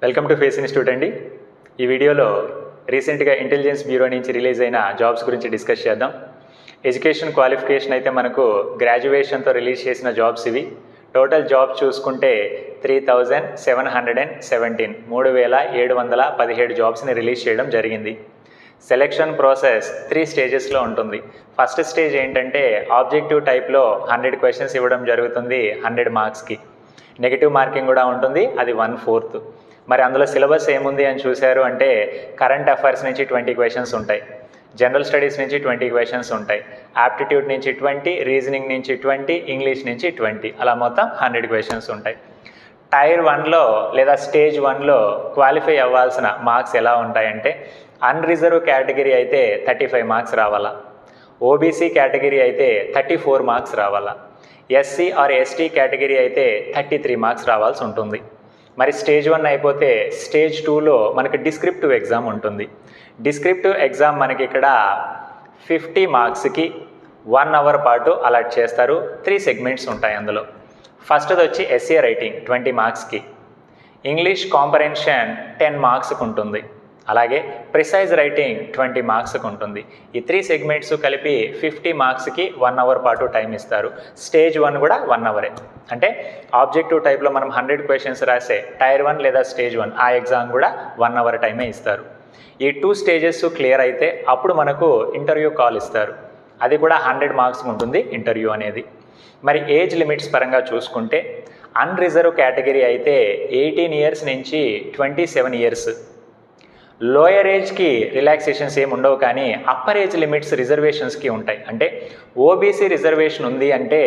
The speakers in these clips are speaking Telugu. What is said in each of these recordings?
వెల్కమ్ టు ఫేస్ ఇన్స్టిట్యూట్ అండి. ఈ వీడియోలో రీసెంట్గా ఇంటెలిజెన్స్ బ్యూరో నుంచి రిలీజ్ అయిన జాబ్స్ గురించి డిస్కస్ చేద్దాం. ఎడ్యుకేషన్ క్వాలిఫికేషన్ అయితే మనకు గ్రాడ్యుయేషన్తో రిలీజ్ చేసిన జాబ్స్ ఇవి. టోటల్ జాబ్ చూసుకుంటే 3717 3717 జాబ్స్ని రిలీజ్ చేయడం జరిగింది. సెలెక్షన్ ప్రాసెస్ 3 స్టేజెస్లో ఉంటుంది. ఫస్ట్ స్టేజ్ ఏంటంటే ఆబ్జెక్టివ్ టైప్లో 100 క్వశ్చన్స్ ఇవ్వడం జరుగుతుంది 100 మార్క్స్కి. నెగిటివ్ మార్కింగ్ కూడా ఉంటుంది, అది 1/4. మరి అందులో సిలబస్ ఏముంది అని చూశారు అంటే కరెంట్ అఫైర్స్ నుంచి 20 క్వశ్చన్స్ ఉంటాయి, జనరల్ స్టడీస్ నుంచి 20 క్వశ్చన్స్ ఉంటాయి, యాప్టిట్యూడ్ నుంచి 20, రీజనింగ్ నుంచి 20, ఇంగ్లీష్ నుంచి 20, అలా మొత్తం 100 క్వశ్చన్స్ ఉంటాయి. టైర్ 1లో లేదా స్టేజ్ 1లో క్వాలిఫై అవ్వాల్సిన మార్క్స్ ఎలా ఉంటాయంటే అన్రిజర్వ్ కేటగిరీ అయితే 35 మార్క్స్ రావాలా, ఓబీసీ కేటగిరీ అయితే 34 మార్క్స్ రావాలా, ఎస్సీ ఆర్ ఎస్టీ కేటగిరీ అయితే 33 మార్క్స్ రావాల్సి ఉంటుంది. మరి స్టేజ్ 1 అయిపోతే స్టేజ్ 2లో మనకి డిస్క్రిప్టివ్ ఎగ్జామ్ ఉంటుంది. డిస్క్రిప్టివ్ ఎగ్జామ్ మనకి ఇక్కడ 50 మార్క్స్కి 1 అవర్ పాటు అలాట్ చేస్తారు. 3 సెగ్మెంట్స్ ఉంటాయి అందులో. ఫస్ట్ది వచ్చి ఎస్ఏ రైటింగ్ 20 మార్క్స్కి, ఇంగ్లీష్ కాంప్రహెన్షన్ 10 మార్క్స్కి ఉంటుంది, అలాగే ప్రిసైజ్ రైటింగ్ 20 మార్క్స్కి ఉంటుంది. ఈ 3 సెగ్మెంట్స్ కలిపి 50 మార్క్స్కి 1 అవర్ పాటు టైం ఇస్తారు. స్టేజ్ 1 కూడా 1 అవరే. అంటే ఆబ్జెక్టివ్ టైప్లో మనం 100 క్వశ్చన్స్ రాసే టైర్ 1 లేదా స్టేజ్ 1 ఆ ఎగ్జామ్ కూడా 1 అవర్ టైమే ఇస్తారు. ఈ 2 స్టేజెస్ క్లియర్ అయితే అప్పుడు మనకు ఇంటర్వ్యూ కాల్ ఇస్తారు. అది కూడా 100 మార్క్స్ ఉంటుంది ఇంటర్వ్యూ అనేది. మరి ఏజ్ లిమిట్స్ పరంగా చూసుకుంటే అన్రిజర్వ్ కేటగిరీ అయితే 18 ఇయర్స్ నుంచి 27 ఇయర్స్. లోయర్ ఏజ్కి రిలాక్సేషన్స్ ఏమి ఉండవు, కానీ అప్పర్ ఏజ్ లిమిట్స్ రిజర్వేషన్స్కి ఉంటాయి. అంటే ఓబీసీ రిజర్వేషన్ ఉంది అంటే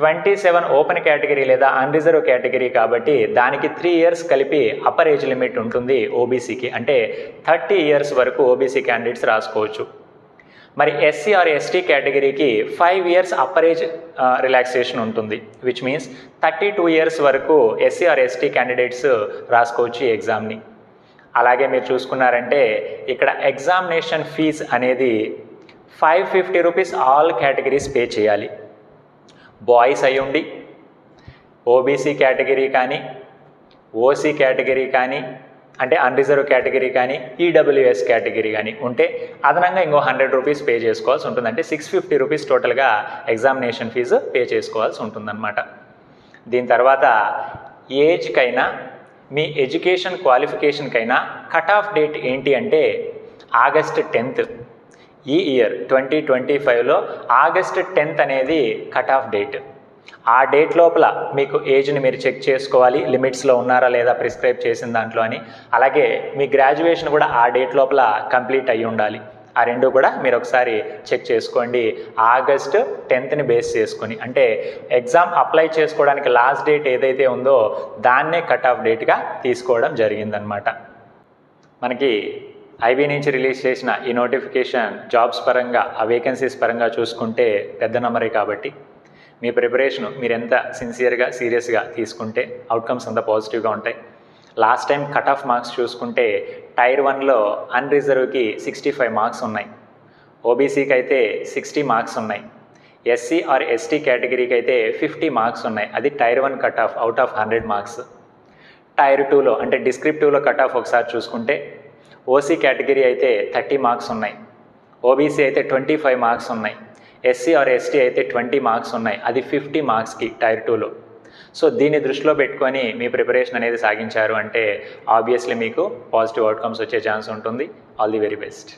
27 ఓపెన్ కేటగిరీ లేదా అన్రిజర్వ్ కేటగిరీ కాబట్టి దానికి 3 ఇయర్స్ కలిపి అప్పర్ ఏజ్ లిమిట్ ఉంటుంది ఓబీసీకి. అంటే 30 ఇయర్స్ వరకు ఓబీసీ క్యాండిడేట్స్ రాసుకోవచ్చు. మరి ఎస్సీ ఆర్ ఎస్టీ కేటగిరీకి 5 ఇయర్స్ అప్పర్ ఏజ్ రిలాక్సేషన్ ఉంటుంది, విచ్ మీన్స్ 32 ఇయర్స్ వరకు ఎస్సీ ఆర్ ఎస్టీ క్యాండిడేట్స్ రాసుకోవచ్చు ఈ ఎగ్జామ్ని. అలాగే మీరు చూసుకున్నారంటే ఇక్కడ ఎగ్జామినేషన్ ఫీజ్ అనేది 550 రూపీస్ ఆల్ కేటగిరీస్ పే చేయాలి. బాయ్స్ అయి ఉండి ఓబీసీ కేటగిరీ కానీ ఓసీ కేటగిరీ కానీ అంటే అన్రిజర్వ్ కేటగిరీ కానీ ఈడబ్ల్యూఎస్ కేటగిరీ కానీ ఉంటే అదనంగా ఇంకో 100 రూపీస్ పే చేసుకోవాల్సి ఉంటుంది. అంటే 650 రూపీస్ టోటల్గా ఎగ్జామినేషన్ ఫీజు పే చేసుకోవాల్సి ఉంటుందన్నమాట. దీని తర్వాత ఏజ్కైనా మీ ఎడ్యుకేషన్ క్వాలిఫికేషన్కైనా కట్ ఆఫ్ డేట్ ఏంటి అంటే ఆగస్ట్ 10th. ఈ ఇయర్ 2025లో ఆగస్ట్ 10th అనేది కట్ ఆఫ్ డేట్. ఆ డేట్ లోపల మీకు ఏజ్ని మీరు చెక్ చేసుకోవాలి, లిమిట్స్లో ఉన్నారా లేదా ప్రిస్క్రైబ్ చేసిన దాంట్లో అని. అలాగే మీ గ్రాడ్యుయేషన్ కూడా ఆ డేట్ లోపల కంప్లీట్ అయ్యి ఉండాలి. ఆ రెండు కూడా మీరు ఒకసారి చెక్ చేసుకోండి. ఆగస్ట్ 10th బేస్ చేసుకొని, అంటే ఎగ్జామ్ అప్లై చేసుకోవడానికి లాస్ట్ డేట్ ఏదైతే ఉందో దాన్నే కట్ ఆఫ్ డేట్గా తీసుకోవడం జరిగిందనమాట. మనకి ఐబీ నుంచి రిలీజ్ చేసిన ఈ నోటిఫికేషన్ జాబ్స్ పరంగా ఆ వేకెన్సీస్ పరంగా చూసుకుంటే పెద్ద నెంబరే కాబట్టి మీ ప్రిపరేషన్ మీరు ఎంత సిన్సియర్గా సీరియస్గా తీసుకుంటే అవుట్కమ్స్ అంత పాజిటివ్గా ఉంటాయి. Last time cut off marks చూసుకుంటే టైర్ 1లో అన్రిజర్వ్కి 65 మార్క్స్ ఉన్నాయి, ఓబీసీకి అయితే 60 మార్క్స్ ఉన్నాయి, ఎస్సీ ఆర్ ఎస్టీ కేటగిరీకి అయితే 50 మార్క్స్ ఉన్నాయి. అది tier 1 cut off out of 100 marks. Tier 2లో అంటే డిస్క్రిప్టివ్లో కట్ ఆఫ్ ఒకసారి చూసుకుంటే ఓసీ కేటగిరీ అయితే 30 మార్క్స్ ఉన్నాయి, ఓబీసీ అయితే 25 మార్క్స్ ఉన్నాయి, ఎస్సీ ఆర్ ఎస్టీ అయితే 20 మార్క్స్ ఉన్నాయి. అది 50 మార్క్స్కి టైర్ 2లో. సో దీన్ని దృష్టిలో పెట్టుకొని మీ ప్రిపరేషన్ అనేది సాగించారు అంటే ఆబ్వియస్లీ మీకు పాజిటివ్ అవుట్కమ్స్ వచ్చే ఛాన్స్ ఉంటుంది. All the very best.